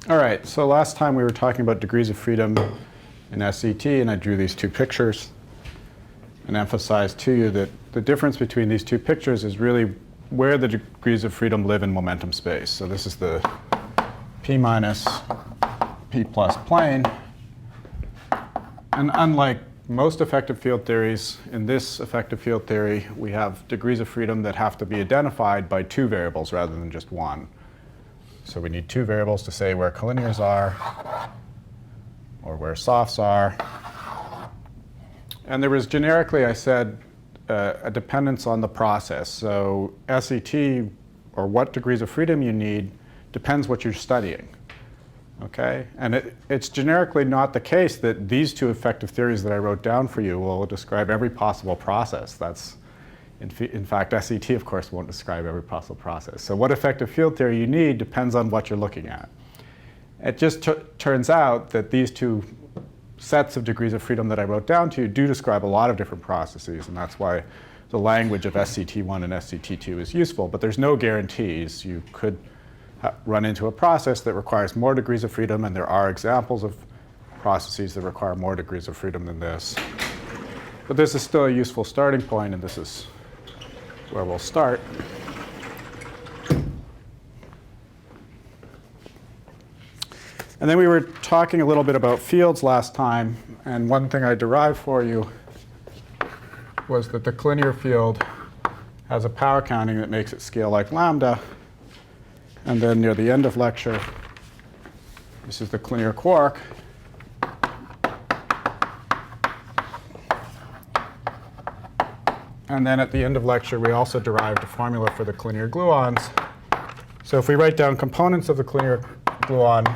All right, so last time we were talking about degrees of freedom in SET, and I drew these two pictures and emphasized to you that the difference between these two pictures is really where the degrees of freedom live in momentum space. So this is the P minus P plus plane. And unlike most effective field theories, in this effective field theory, we have degrees of freedom that have to be identified by two variables rather than just one. So we need two variables to say where collinears are or where softs are. And there was generically, I said, a dependence on the process. So SET, or what degrees of freedom you need, depends what you're studying. Okay? And it's generically not the case that these two effective theories that I wrote down for you will describe every possible process. That's, in fact, SET, of course, won't describe every possible process. So what effective field theory you need depends on what you're looking at. It just turns out that these two sets of degrees of freedom that I wrote down to you do describe a lot of different processes, and that's why the language of SCT1 and SCT2 is useful. But there's no guarantees. You could run into a process that requires more degrees of freedom, and there are examples of processes that require more degrees of freedom than this. But this is still a useful starting point, and this is where we'll start. And then we were talking a little bit about fields last time, and one thing I derived for you was that the collinear field has a power counting that makes it scale like lambda. And then near the end of lecture, this is the collinear quark. And then at the end of lecture, we also derived a formula for the collinear gluons. So if we write down components of the collinear gluon,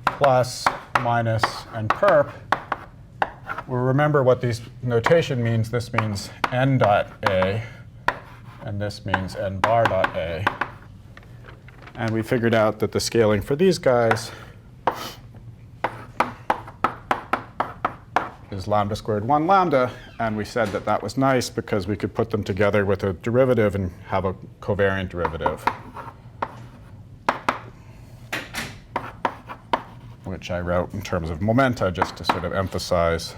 plus, minus, and perp, we'll remember what this notation means. This means n dot A, and this means n bar dot A. And we figured out that the scaling for these guys is lambda squared 1 lambda. And we said that that was nice because we could put them together with a derivative and have a covariant derivative, which I wrote in terms of momenta just to sort of emphasize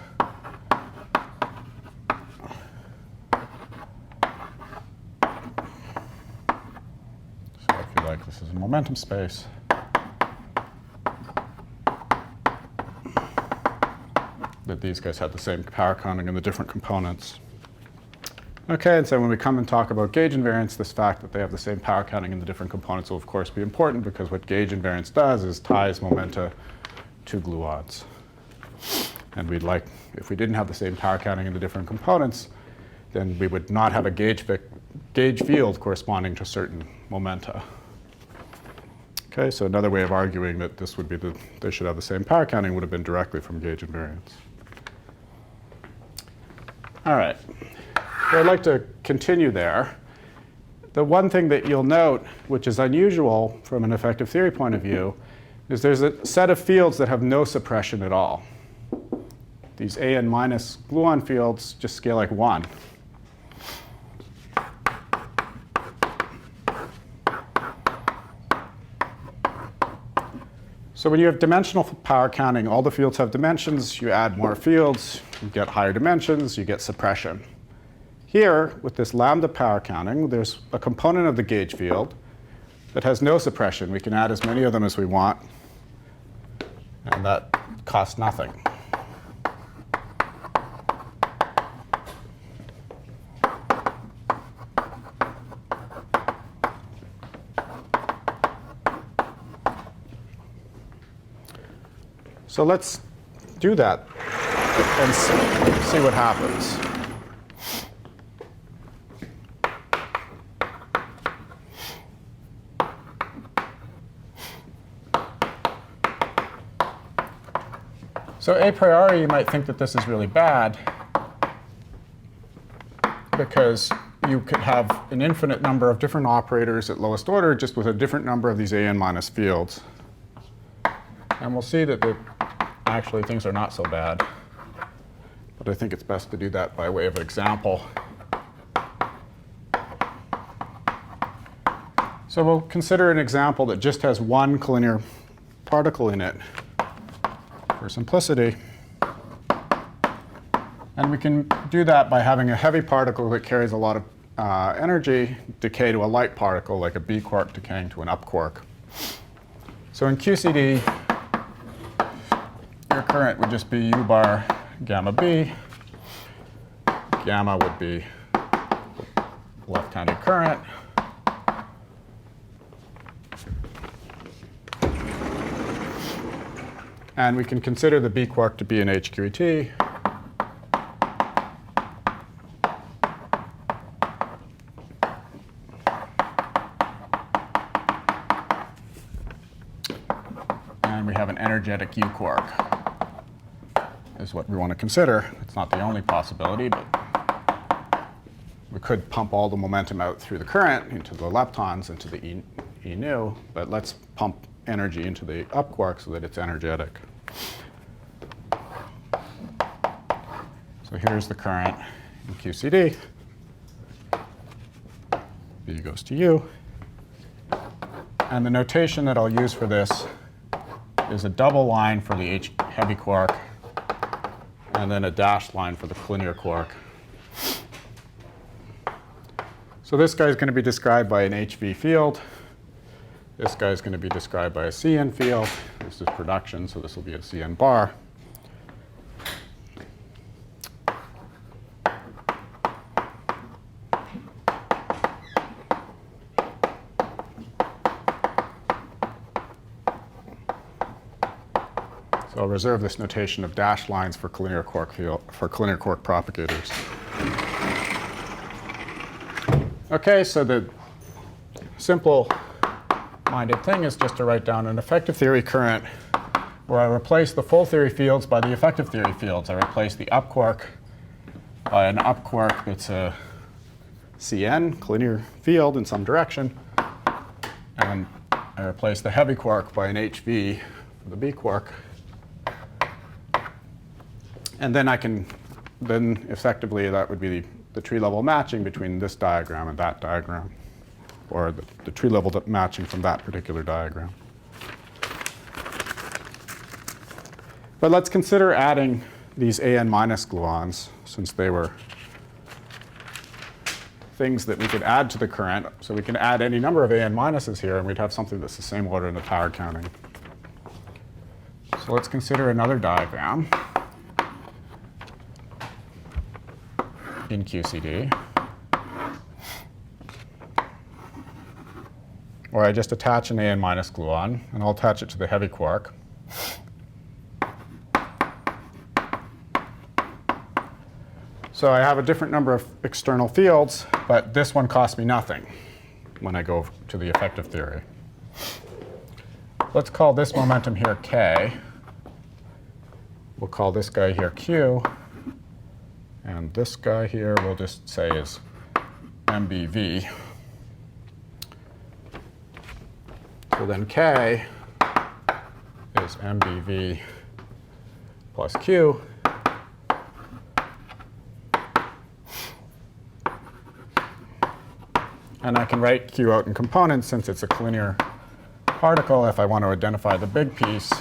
this is a momentum space. That these guys have the same power counting in the different components. Okay, and so when we come and talk about gauge invariance, this fact that they have the same power counting in the different components will, of course, be important because what gauge invariance does is ties momenta to gluons. And we'd like, if we didn't have the same power counting in the different components, then we would not have a gauge field corresponding to certain momenta. Okay, so another way of arguing that this would be they should have the same power counting would have been directly from gauge invariance. All right, so I'd like to continue there. The one thing that you'll note, which is unusual from an effective theory point of view, is there's a set of fields that have no suppression at all. These AN minus gluon fields just scale like 1. So when you have dimensional power counting, all the fields have dimensions. You add more fields, you get higher dimensions, you get suppression. Here, with this lambda power counting, there's a component of the gauge field that has no suppression. We can add as many of them as we want, and that costs nothing. So let's do that and see what happens. So a priori, you might think that this is really bad because you could have an infinite number of different operators at lowest order just with a different number of these AN minus fields. And we'll see that actually things are not so bad. But I think it's best to do that by way of an example. So we'll consider an example that just has one collinear particle in it for simplicity. And we can do that by having a heavy particle that carries a lot of energy decay to a light particle, like a B quark decaying to an up quark. So in QCD, your current would just be U bar gamma B. Gamma would be left-handed current. And we can consider the B quark to be an HQET. And we have an energetic U quark, is what we want to consider. It's not the only possibility, but we could pump all the momentum out through the current into the leptons, into the E nu, but let's pump energy into the up quark so that it's energetic. So here's the current in QCD. B goes to U. And the notation that I'll use for this is a double line for the H heavy quark, and then a dashed line for the collinear quark. So this guy is going to be described by an HV field. This guy is going to be described by a CN field. This is production, so this will be a CN bar. So I'll reserve this notation of dashed lines for collinear quark field, for collinear quark propagators. Okay, so the simple-minded thing is just to write down an effective theory current where I replace the full theory fields by the effective theory fields. I replace the up quark by an up quark that's a CN, collinear field in some direction. And I replace the heavy quark by an HV for the B quark. And then then effectively that would be the tree level matching between this diagram and that diagram, or the tree level matching from that particular diagram. But let's consider adding these AN minus gluons, since they were things that we could add to the current. So we can add any number of AN minuses here, and we'd have something that's the same order in the power counting. So let's consider another diagram in QCD, where I just attach an AN minus gluon, and I'll attach it to the heavy quark. So I have a different number of external fields, but this one costs me nothing when I go to the effective theory. Let's call this momentum here K. We'll call this guy here Q. And this guy here we'll just say is MBV. So then K is MBV plus Q. And I can write Q out in components since it's a collinear particle. If I want to identify the big piece,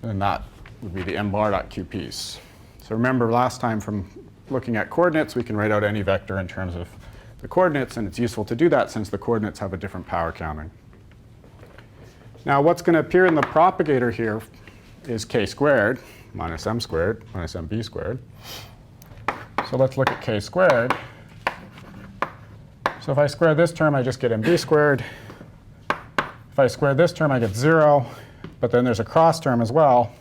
then that would be the m bar dot Q piece. So remember last time from looking at coordinates, we can write out any vector in terms of the coordinates, and it's useful to do that since the coordinates have a different power counting. Now what's going to appear in the propagator here is k squared minus m squared minus mb squared. So let's look at k squared. So if I square this term, I just get mb squared. If I square this term, I get 0. But then there's a cross term as well.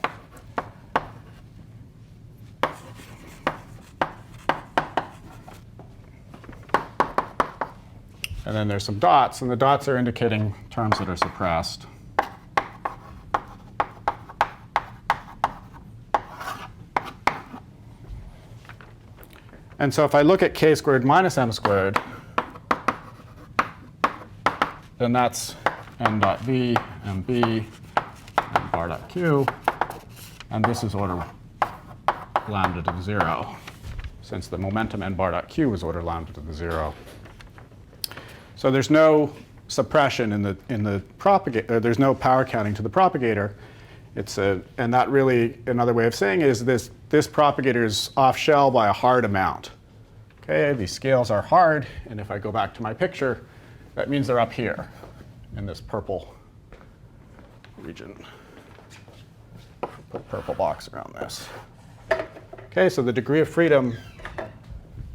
And then there's some dots, and the dots are indicating terms that are suppressed. And so if I look at k squared minus m squared, then that's m dot v, mb, m bar dot q. And this is order lambda to the 0, since the momentum n bar dot q is order lambda to the 0. So there's no suppression in the propagator. There's no power counting to the propagator. And that really, another way of saying it is this propagator is off shell by a hard amount. Okay, these scales are hard, and if I go back to my picture, that means they're up here in this purple region. Put a purple box around this. Okay, so the degree of freedom,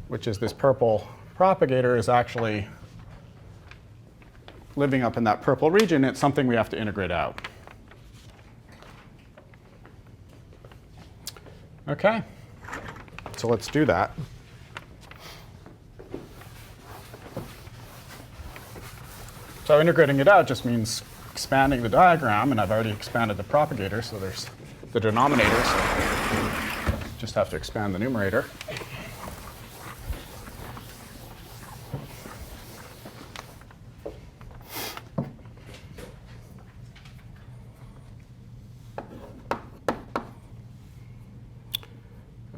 which is this purple propagator, is actually living up in that purple region. It's something we have to integrate out. Okay, so let's do that. So integrating it out just means expanding the diagram, and I've already expanded the propagator, so there's the denominator, so just have to expand the numerator.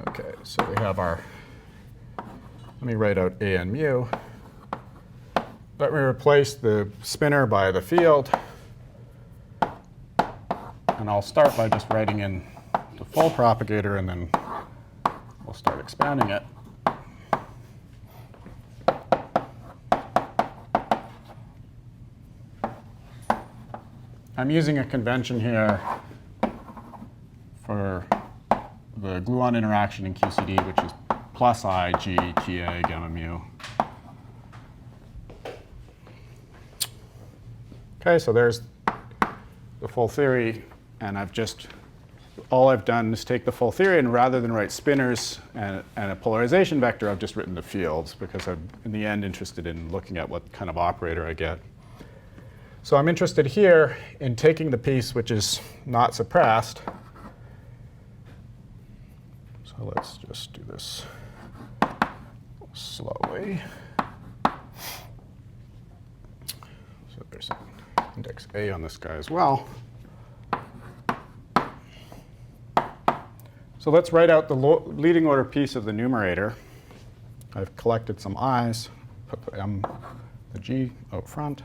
Okay, so we have our, let me write out A and mu. Let me replace the spinner by the field. And I'll start by just writing in the full propagator, and then we'll start expanding it. I'm using a convention here for the gluon interaction in QCD, which is plus I, G, TA, gamma mu. Okay, so there's the full theory, and all I've done is take the full theory, and rather than write spinors and a polarization vector, I've just written the fields, because I'm, in the end, interested in looking at what kind of operator I get. So I'm interested here in taking the piece which is not suppressed. So let's just do this slowly. So there's an index A on this guy as well. So let's write out the leading order piece of the numerator. I've collected some i's, put the G out front.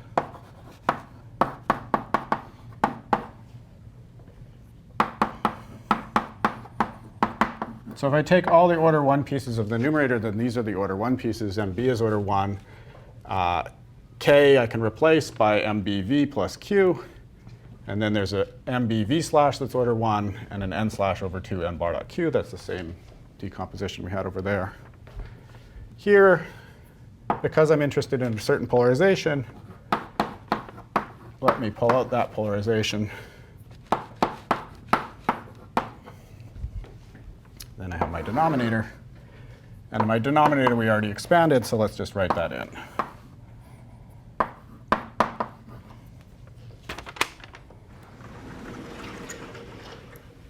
So if I take all the order 1 pieces of the numerator, then these are the order 1 pieces. MB is order 1. K I can replace by MBV plus Q. And then there's a MBV slash that's order 1, and an N slash over 2 N bar dot Q. That's the same decomposition we had over there. Here, because I'm interested in a certain polarization, let me pull out that polarization. Then I have my denominator. And in my denominator, we already expanded, so let's just write that in.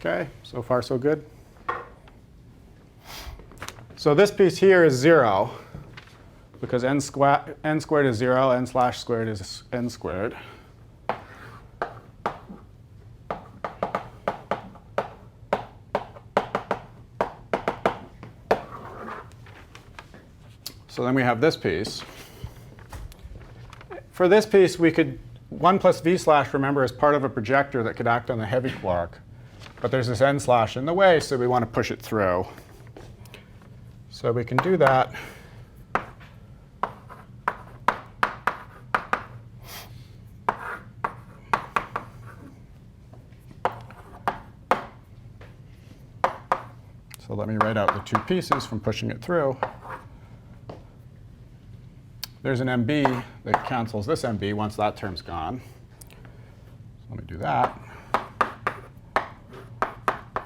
OK, so far so good. So this piece here is 0, because n squared is 0, n slash squared is n squared. So then we have this piece. For this piece, we could 1 plus v slash, remember, is part of a projector that could act on the heavy quark. But there's this n slash in the way, so we want to push it through. So we can do that. So let me write out the 2 pieces from pushing it through. There's an MB that cancels this MB once that term's gone. So let me do that.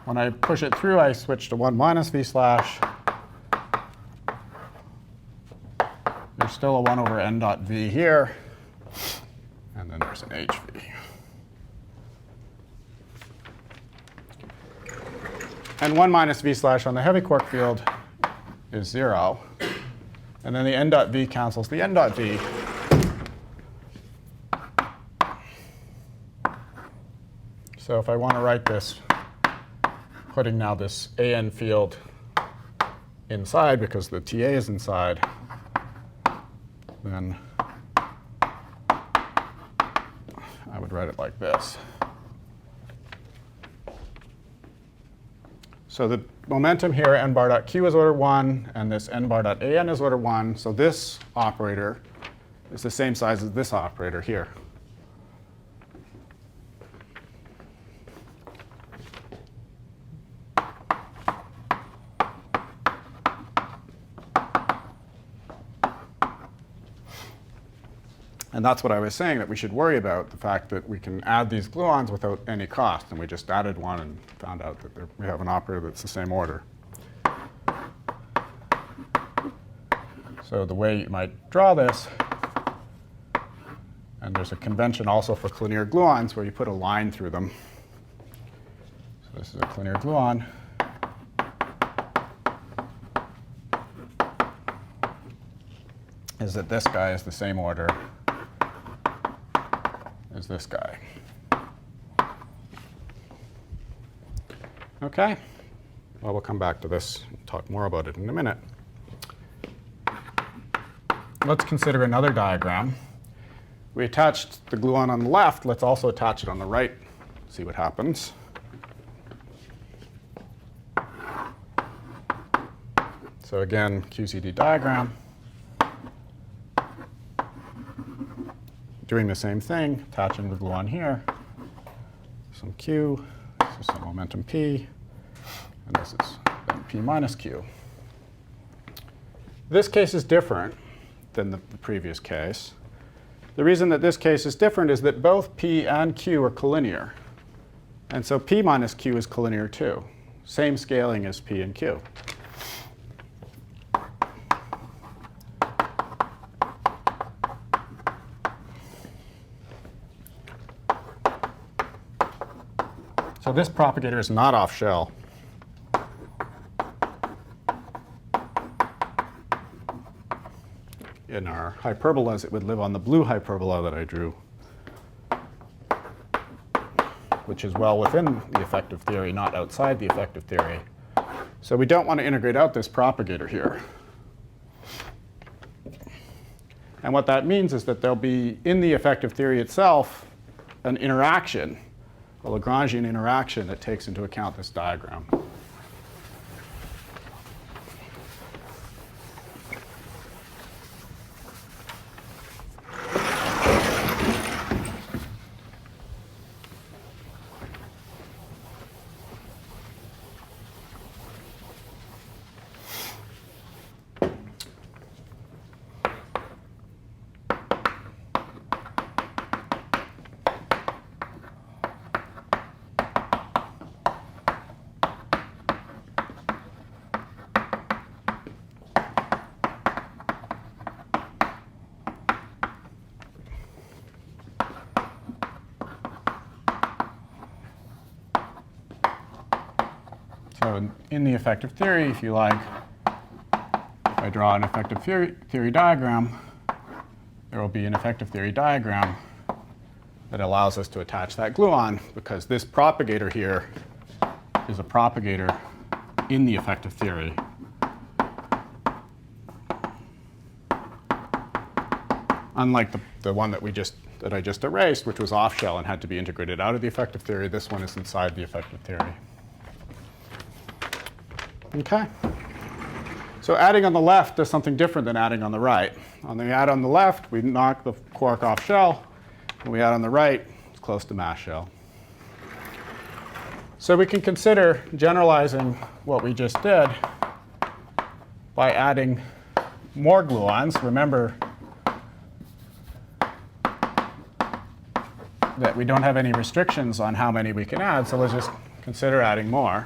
When I push it through, I switch to 1 minus v slash. There's still a 1 over n dot v here. And then there's an hv. And 1 minus v slash on the heavy quark field is 0. And then the n dot v cancels the n dot v. So if I want to write this, putting now this an field inside because the TA is inside, then would write it like this. So the momentum here, n bar dot q is order 1, and this n bar dot an is order 1. So this operator is the same size as this operator here. And that's what I was saying, that we should worry about, the fact that we can add these gluons without any cost. And we just added one and found out that we have an operator that's the same order. So the way you might draw this, and there's a convention also for collinear gluons where you put a line through them. So this is a collinear gluon. Is that this guy is the same order as this guy. OK? Well, we'll come back to this and talk more about it in a minute. Let's consider another diagram. We attached the gluon on the left. Let's also attach it on the right, see what happens. So again, QCD diagram. Doing the same thing, attaching the gluon here. Some Q, this is some momentum P, and this is then P minus Q. This case is different than the previous case. The reason that this case is different is that both P and Q are collinear. And so P minus Q is collinear too. Same scaling as P and Q. So this propagator is not off shell. In our hyperbolas, it would live on the blue hyperbola that I drew, which is well within the effective theory, not outside the effective theory. So we don't want to integrate out this propagator here. And what that means is that there'll be, in the effective theory itself, an interaction, a Lagrangian interaction that takes into account this diagram. So in the effective theory, if you like, if I draw an effective theory diagram, there will be an effective theory diagram that allows us to attach that gluon, because this propagator here is a propagator in the effective theory. Unlike the one that I just erased, which was off shell and had to be integrated out of the effective theory, this one is inside the effective theory. OK. So adding on the left does something different than adding on the right. When we add on the left, we knock the quark off shell. When we add on the right, it's close to mass shell. So we can consider generalizing what we just did by adding more gluons. Remember that we don't have any restrictions on how many we can add, so let's just consider adding more.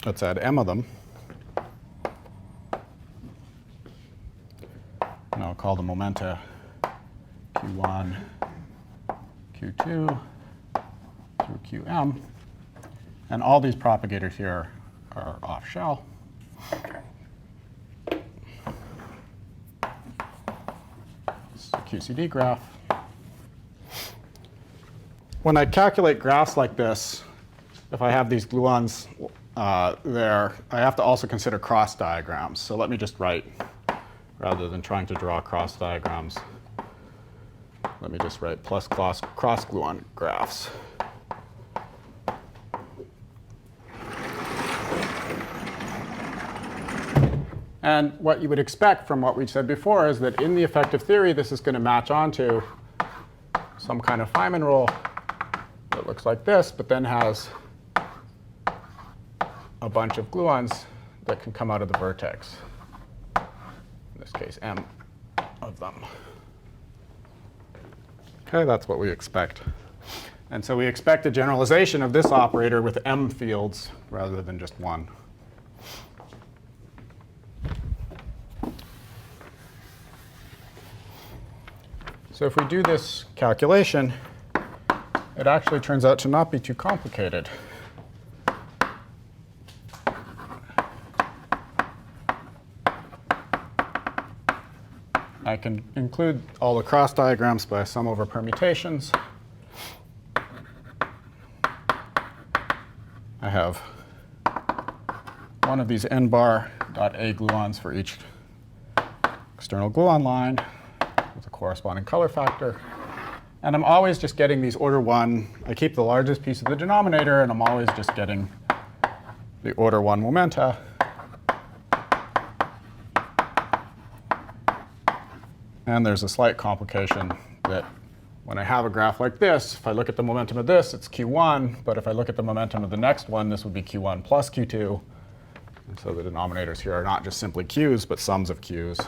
Let's add m of them. And I'll call the momenta Q1, Q2, through Qm. And all these propagators here are off shell. This is a QCD graph. when I calculate graphs like this, if I have these gluons there, I have to also consider cross diagrams. So let me just write, rather than trying to draw cross diagrams, let me just write plus cross gluon graphs. And what you would expect from what we said before is that in the effective theory, this is going to match onto some kind of Feynman rule that looks like this, but then has a bunch of gluons that can come out of the vertex. In this case, m of them. OK, that's what we expect. And so we expect a generalization of this operator with m fields rather than just one. So if we do this calculation, it actually turns out to not be too complicated. I can include all the cross diagrams by sum over permutations. I have one of these n bar dot a gluons for each external gluon line with a corresponding color factor. And I'm always just getting these order 1. I keep the largest piece of the denominator, and I'm always just getting the order 1 momenta. And there's a slight complication that when I have a graph like this, if I look at the momentum of this, it's q1. But if I look at the momentum of the next one, this would be q1 plus q2. And so the denominators here are not just simply q's, but sums of q's.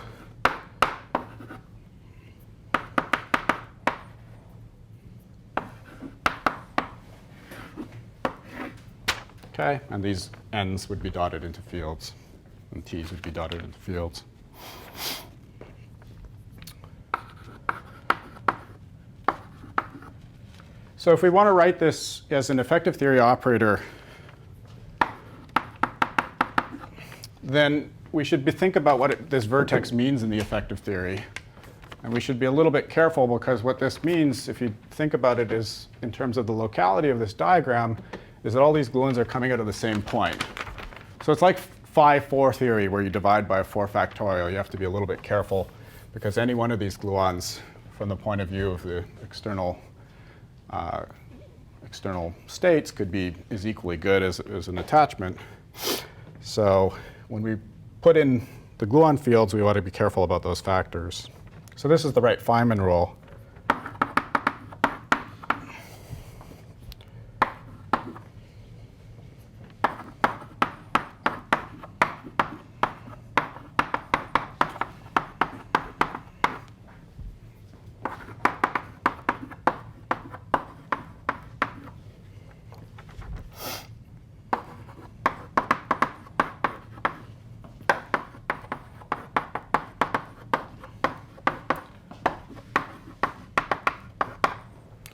OK, and these n's would be dotted into fields, and t's would be dotted into fields. So if we want to write this as an effective theory operator, then we should think about what this vertex means in the effective theory. And we should be a little bit careful, because what this means, if you think about it, is in terms of the locality of this diagram, is that all these gluons are coming out of the same point. So it's like phi-4 theory, where you divide by 4 factorial. You have to be a little bit careful, because any one of these gluons, from the point of view of the external states, is equally good as an attachment. So when we put in the gluon fields, we want to be careful about those factors. So this is the right Feynman rule.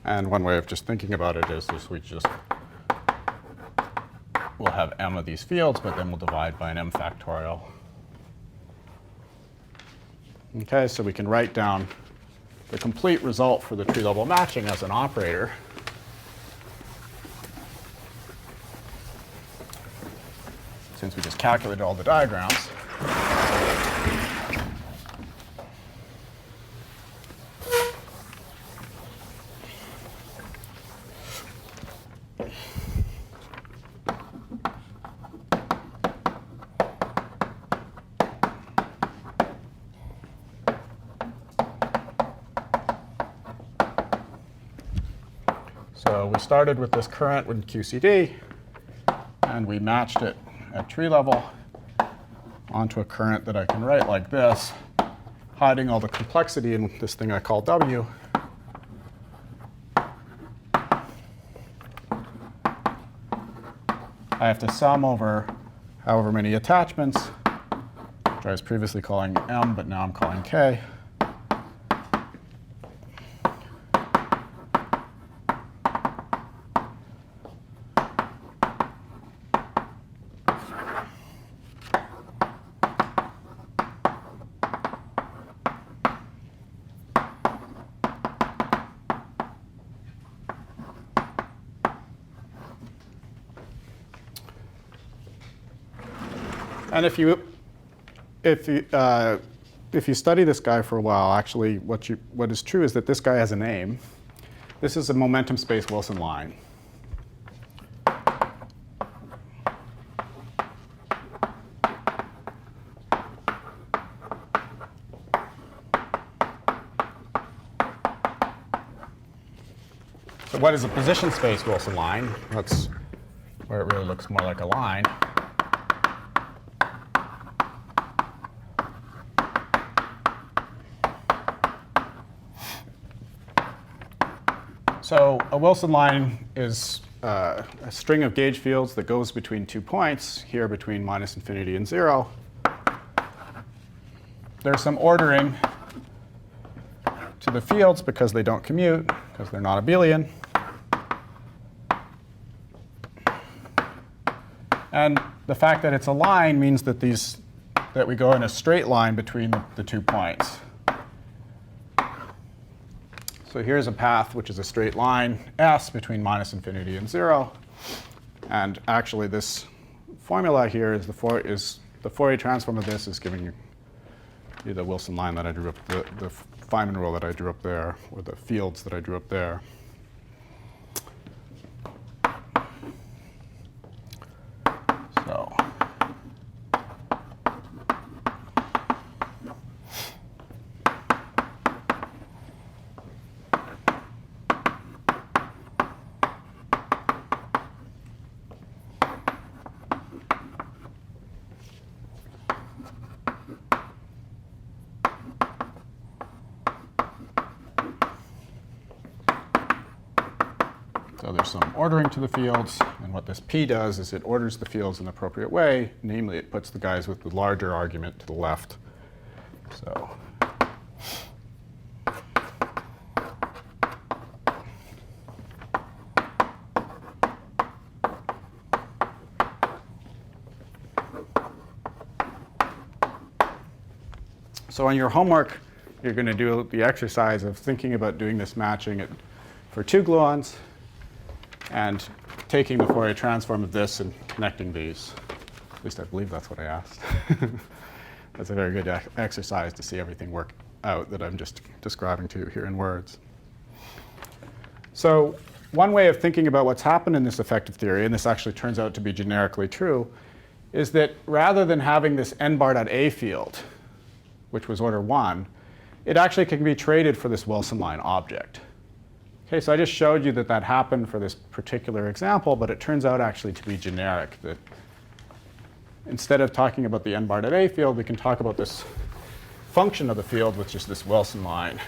And one way of just thinking about it is we'll have m of these fields, but then we'll divide by an m factorial. OK, so we can write down the complete result for the tree-level matching as an operator. Since we just calculated all the diagrams. So we started with this current with QCD, and we matched it at tree level onto a current that I can write like this, hiding all the complexity in this thing I call W. I have to sum over however many attachments, which I was previously calling M, but now I'm calling K. And if you study this guy for a while, actually what is true is that this guy has a name. This is a momentum space Wilson line. So what is a position space Wilson line? That's where it really looks more like a line. So a Wilson line is a string of gauge fields that goes between 2 points, here between -infinity and 0. There's some ordering to the fields because they don't commute, because they're not abelian. And the fact that it's a line means that we go in a straight line between the 2 points. So here's a path which is a straight line, S, between -infinity and 0. And actually, this formula here is the Fourier transform of this is giving you the Wilson line that I drew up, the Feynman rule that I drew up there, or the fields that I drew up there. So there's some ordering to the fields, and what this P does is it orders the fields in the appropriate way. Namely, it puts the guys with the larger argument to the left. So on your homework, you're going to do the exercise of thinking about doing this matching for 2 gluons, and taking the Fourier transform of this and connecting these. At least I believe that's what I asked. That's a very good exercise to see everything work out that I'm just describing to you here in words. So one way of thinking about what's happened in this effective theory, and this actually turns out to be generically true, is that rather than having this n-bar.a field, which was order 1, it actually can be traded for this Wilson line object. Okay, so I just showed you that that happened for this particular example, but it turns out actually to be generic. That instead of talking about the n-bar.a field, we can talk about this function of the field, which is this Wilson line.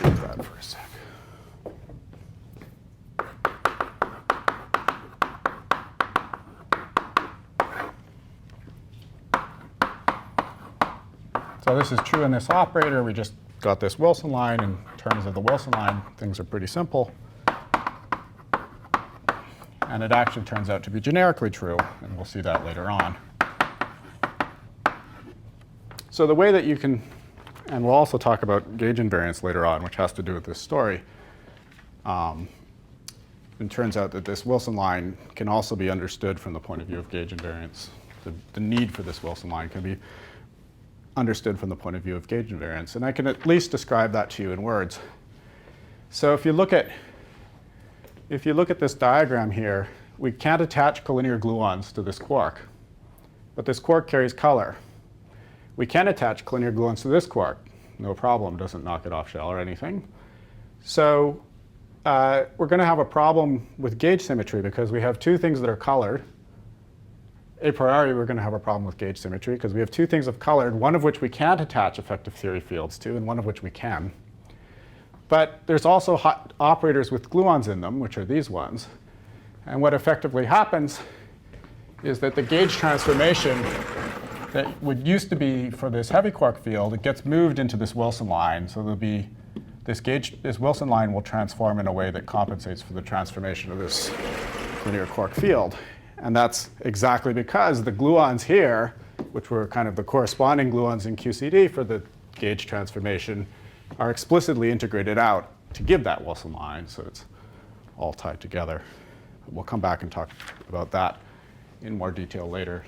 Do that for a sec. So this is true in this operator. We just got this Wilson line. In terms of the Wilson line, things are pretty simple. And it actually turns out to be generically true, and we'll see that later on. So the way that you can, and we'll also talk about gauge invariance later on, which has to do with this story. It turns out that this Wilson line can also be understood from the point of view of gauge invariance. The need for this Wilson line can be understood from the point of view of gauge invariance. And I can at least describe that to you in words. So if you look at this diagram here, we can't attach collinear gluons to this quark. But this quark carries color. We can attach collinear gluons to this quark. No problem, doesn't knock it off shell or anything. So we're going to have a problem with gauge symmetry because we have 2 things that are colored. A priori, we're going to have a problem with gauge symmetry because we have 2 things of colored, one of which we can't attach effective theory fields to, and one of which we can. But there's also hot operators with gluons in them, which are these ones. And what effectively happens is that the gauge transformation that would used to be for this heavy quark field, it gets moved into this Wilson line. So there'll be this Wilson line will transform in a way that compensates for the transformation of this linear quark field. And that's exactly because the gluons here, which were kind of the corresponding gluons in QCD for the gauge transformation, are explicitly integrated out to give that Wilson line, so it's all tied together. We'll come back and talk about that in more detail later.